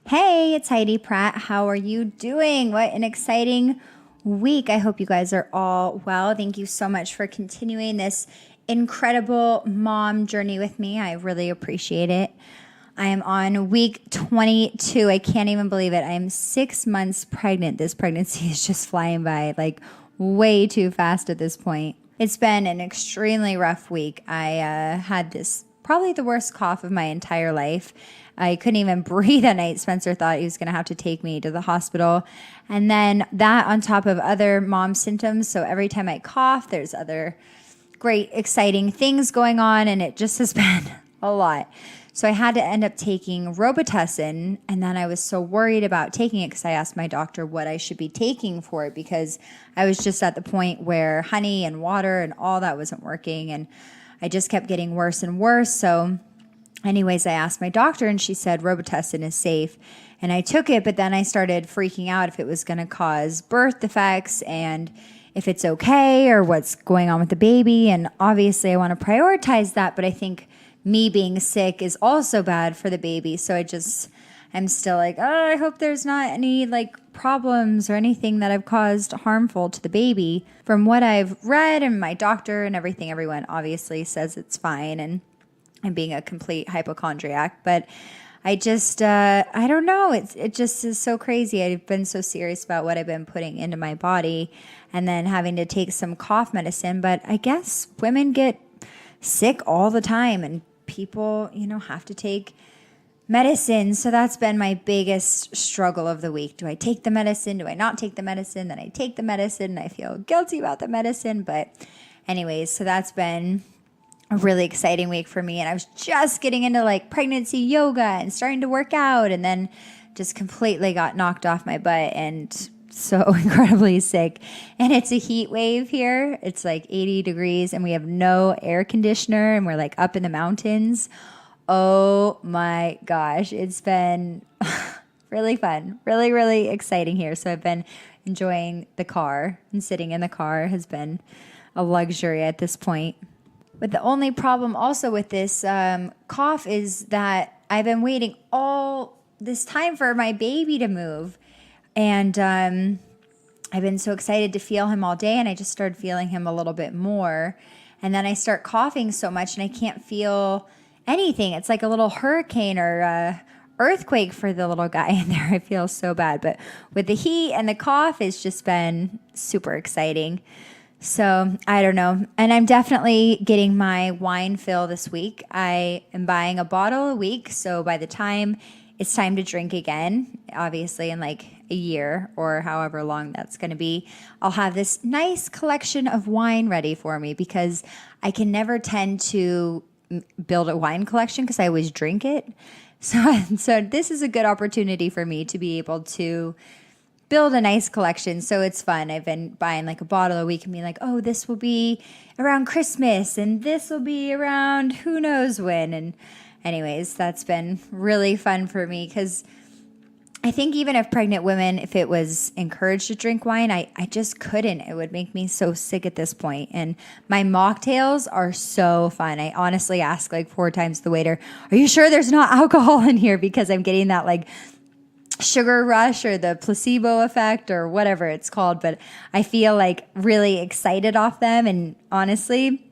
Hey, it's Heidi Pratt. How are you doing? What an exciting week. I hope you guys are all well. Thank you so much for continuing this incredible mom journey with me. I really appreciate it. I am on week 22. I can't even believe it. I am 6 months pregnant. This pregnancy is just flying by like way too fast at this point. It's been an extremely rough week. I had this probably the worst cough of my entire life. I couldn't even breathe at night. Spencer thought he was going to have to take me to the hospital. And then that on top of other mom symptoms. So every time I cough, there's other great, exciting things going on. And it just has been a lot. So I had to end up taking Robitussin. And then I was so worried about taking it because I asked my doctor what I should be taking for it because I was just at the point where honey and water and all that wasn't working. And I just kept getting worse and worse. So anyways, I asked my doctor and she said Robitussin is safe. And I took it, but then I started freaking out if it was going to cause birth defects and if it's okay or what's going on with the baby. And obviously I want to prioritize that, but I think me being sick is also bad for the baby. So I'm still like, oh, I hope there's not any problems or anything that I've caused harmful to the baby. From what I've read and my doctor and everything, everyone obviously says it's fine. And I'm being a complete hypochondriac, but I just, I don't know. It just is so crazy. I've been so serious about what I've been putting into my body and then having to take some cough medicine. But I guess women get sick all the time and people, have to take medicine. So that's been my biggest struggle of the week. Do I take the medicine? Do I not take the medicine? Then I take the medicine and I feel guilty about the medicine. But anyways, so that's been a really exciting week for me. And I was just getting into pregnancy yoga and starting to work out and then just completely got knocked off my butt and so incredibly sick. And it's a heat wave here. It's 80 degrees and we have no air conditioner and we're up in the mountains. Oh my gosh. It's been really fun, really, really exciting here. So I've been enjoying the car and sitting in the car has been a luxury at this point. But the only problem also with this cough is that I've been waiting all this time for my baby to move. And I've been so excited to feel him all day. And I just started feeling him a little bit more. And then I start coughing so much and I can't feel anything. It's like a little hurricane or earthquake for the little guy in there. I feel so bad. But with the heat and the cough, it's just been super exciting. So I don't know. And I'm definitely getting my wine fill this week. I am buying a bottle a week. So by the time it's time to drink again, obviously in a year or however long that's going to be, I'll have this nice collection of wine ready for me because I can never tend to build a wine collection because I always drink it. So this is a good opportunity for me to be able to build a nice collection. So it's fun. I've been buying a bottle a week and being oh, this will be around Christmas and this will be around who knows when. And anyways, that's been really fun for me because I think even if pregnant women, if it was encouraged to drink wine, I just couldn't. It would make me so sick at this point. And my mocktails are so fun. I honestly ask 4 times the waiter, are you sure there's not alcohol in here? Because I'm getting that sugar rush or the placebo effect or whatever it's called. But I feel really excited off them. And honestly,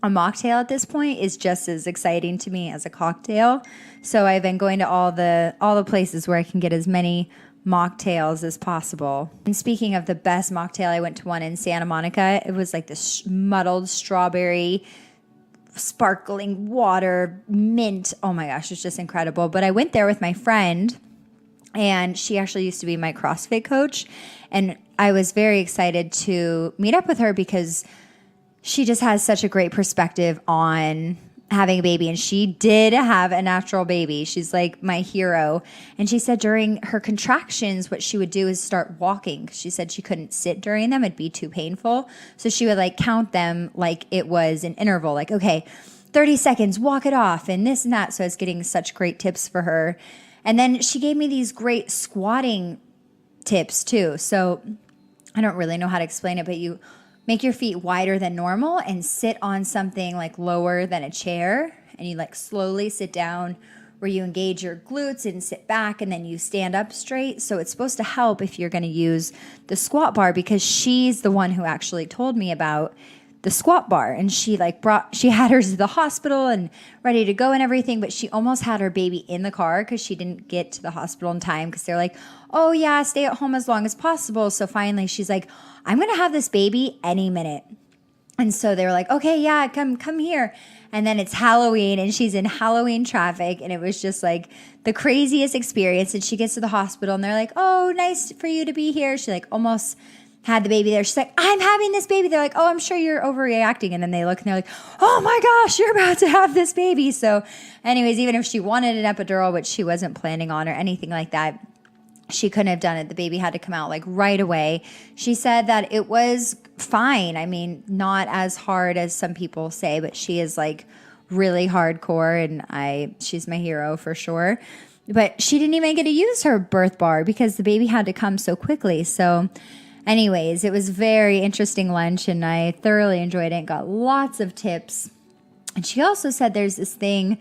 a mocktail at this point is just as exciting to me as a cocktail. So I've been going to all the places where I can get as many mocktails as possible. And speaking of the best mocktail, I went to one in Santa Monica. It was this muddled strawberry, sparkling water, mint. Oh my gosh, it's just incredible. But I went there with my friend and she actually used to be my CrossFit coach. And I was very excited to meet up with her because she just has such a great perspective on having a baby. And she did have a natural baby. She's my hero. And she said during her contractions, what she would do is start walking. She said she couldn't sit during them. It'd be too painful. So she would count them like it was an interval. Okay, 30 seconds, walk it off and this and that. So I was getting such great tips for her. And then she gave me these great squatting tips too. So I don't really know how to explain it, but you make your feet wider than normal and sit on something lower than a chair. And you slowly sit down where you engage your glutes and sit back and then you stand up straight. So it's supposed to help if you're going to use the squat bar, because she's the one who actually told me about the squat bar, and she had hers to the hospital and ready to go and everything, but she almost had her baby in the car because she didn't get to the hospital in time, because they're like, oh yeah, stay at home as long as possible. So finally she's like, I'm going to have this baby any minute. And so they were like, okay, yeah, come here. And then it's Halloween and she's in Halloween traffic, and it was just like the craziest experience. And she gets to the hospital and they're like, oh, nice for you to be here. She like almost had the baby there. She's like, I'm having this baby. They're like, oh, I'm sure you're overreacting. And then they look and they're like, oh my gosh, you're about to have this baby. So anyways, even if she wanted an epidural, which she wasn't planning on or anything like that, she couldn't have done it. The baby had to come out like right away. She said that it was fine. I mean, not as hard as some people say, but she is like really hardcore, and she's my hero for sure. But she didn't even get to use her birth bar because the baby had to come so quickly. So anyways, it was very interesting lunch, and I thoroughly enjoyed it and got lots of tips. And she also said there's this thing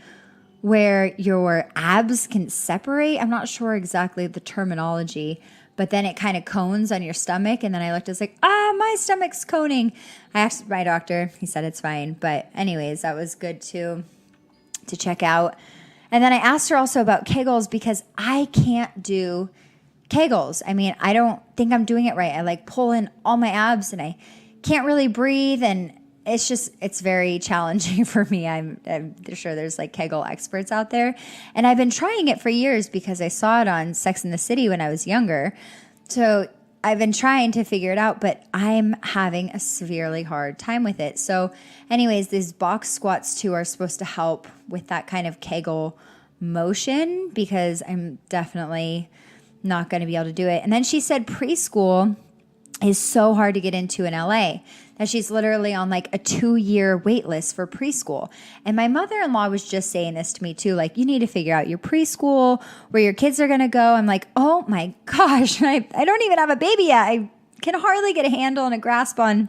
where your abs can separate. I'm not sure exactly the terminology, but then it kind of cones on your stomach. And then I looked, I was like, my stomach's coning. I asked my doctor, he said it's fine. But anyways, that was good to check out. And then I asked her also about Kegels, because I can't do Kegels. I mean, I don't think I'm doing it right. I like pull in all my abs and I can't really breathe, and it's very challenging for me. I'm sure there's like Kegel experts out there, and I've been trying it for years because I saw it on Sex and the City when I was younger. So I've been trying to figure it out, but I'm having a severely hard time with it. So anyways, these box squats too are supposed to help with that kind of Kegel motion, because I'm definitely not going to be able to do it. And then she said preschool is so hard to get into in LA, that she's literally on like a 2-year wait list for preschool. And my mother-in-law was just saying this to me too, like, you need to figure out your preschool, where your kids are going to go. I'm like, oh my gosh, I don't even have a baby yet. I can hardly get a handle and a grasp on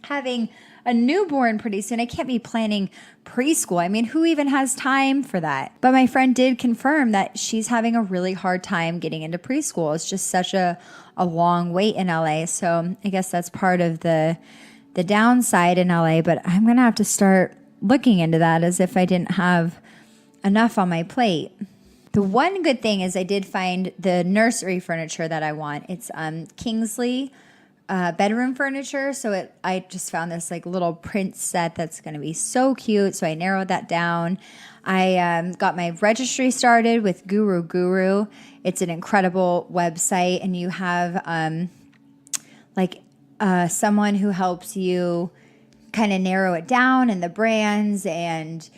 having a newborn pretty soon. I can't be planning preschool. I mean, who even has time for that? But my friend did confirm that she's having a really hard time getting into preschool. It's just such a long wait in LA. So I guess that's part of the downside in LA, but I'm going to have to start looking into that, as if I didn't have enough on my plate. The one good thing is I did find the nursery furniture that I want. It's Kingsley bedroom furniture. So I just found this like little print set that's going to be so cute. So I narrowed that down. I got my registry started with Guru. It's an incredible website, and you have someone who helps you kind of narrow it down, and the brands and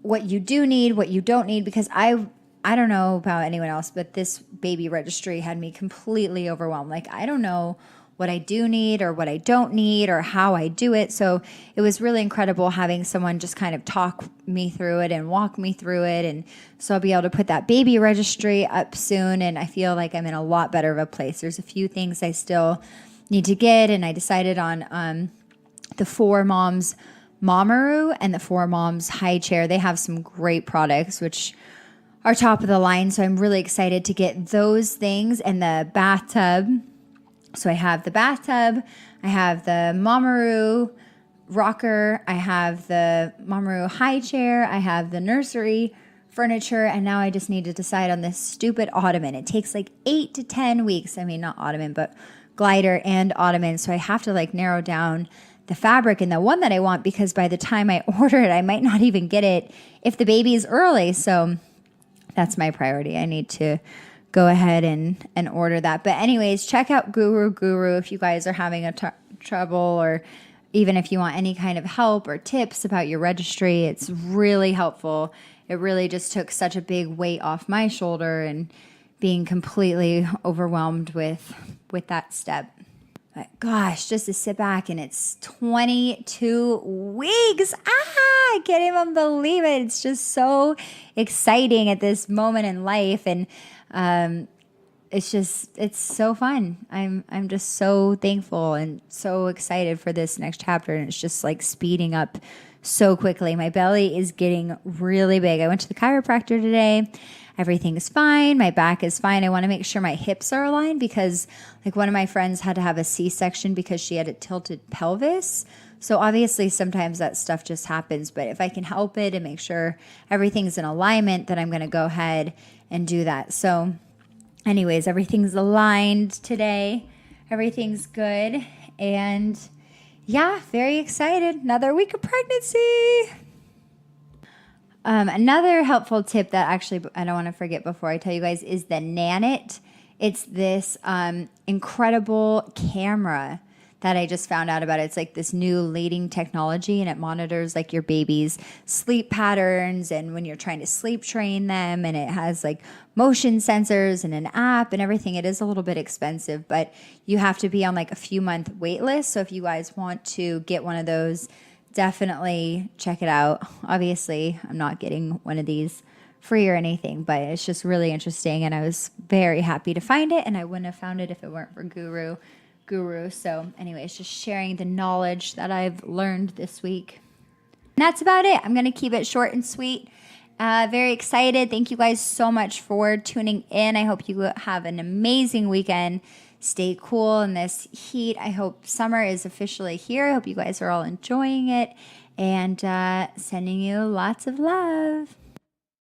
what you do need, what you don't need, because I don't know about anyone else, but this baby registry had me completely overwhelmed. Like, I don't know what I do need or what I don't need or how I do it. So it was really incredible having someone just kind of talk me through it and walk me through it. And so I'll be able to put that baby registry up soon, and I feel like I'm in a lot better of a place. There's a few things I still need to get, and I decided on the 4Moms Momaru and the 4Moms High Chair. They have some great products, which are top of the line. So I'm really excited to get those things, and the bathtub. So I have the bathtub, I have the Momaru rocker, I have the Momaru High Chair, I have the nursery furniture, and now I just need to decide on this stupid ottoman. It takes like 8 to 10 weeks. I mean, not ottoman, but glider and ottoman. So I have to like narrow down the fabric and the one that I want, because by the time I order it, I might not even get it if the baby is early. So that's my priority. I need to go ahead and order that. But anyways, check out Guru if you guys are having trouble, or even if you want any kind of help or tips about your registry. It's really helpful. It really just took such a big weight off my shoulder and being completely overwhelmed with that step. But gosh, just to sit back, and it's 22 weeks. I can't even believe it. It's just so exciting at this moment in life. And it's so fun. I'm just so thankful and so excited for this next chapter. And it's just like speeding up so quickly. My belly is getting really big. I went to the chiropractor today. Everything is fine. My back is fine. I want to make sure my hips are aligned because like one of my friends had to have a C-section because she had a tilted pelvis. So obviously sometimes that stuff just happens, but if I can help it and make sure everything's in alignment, then I'm going to go ahead and do that. So anyways, everything's aligned today. Everything's good. And yeah, very excited. Another week of pregnancy. Another helpful tip that actually I don't want to forget before I tell you guys is the Nanit. It's this incredible camera that I just found out about. It's like this new leading technology, and it monitors like your baby's sleep patterns and when you're trying to sleep train them, and it has like motion sensors and an app and everything. It is a little bit expensive, but you have to be on like a few month wait list. So if you guys want to get one of those, definitely check it out. Obviously, I'm not getting one of these free or anything, but it's just really interesting, and I was very happy to find it, and I wouldn't have found it if it weren't for Guru. So anyways, just sharing the knowledge that I've learned this week. And that's about it. I'm going to keep it short and sweet. Very excited. Thank you guys so much for tuning in. I hope you have an amazing weekend. Stay cool in this heat. I hope summer is officially here. I hope you guys are all enjoying it, and sending you lots of love.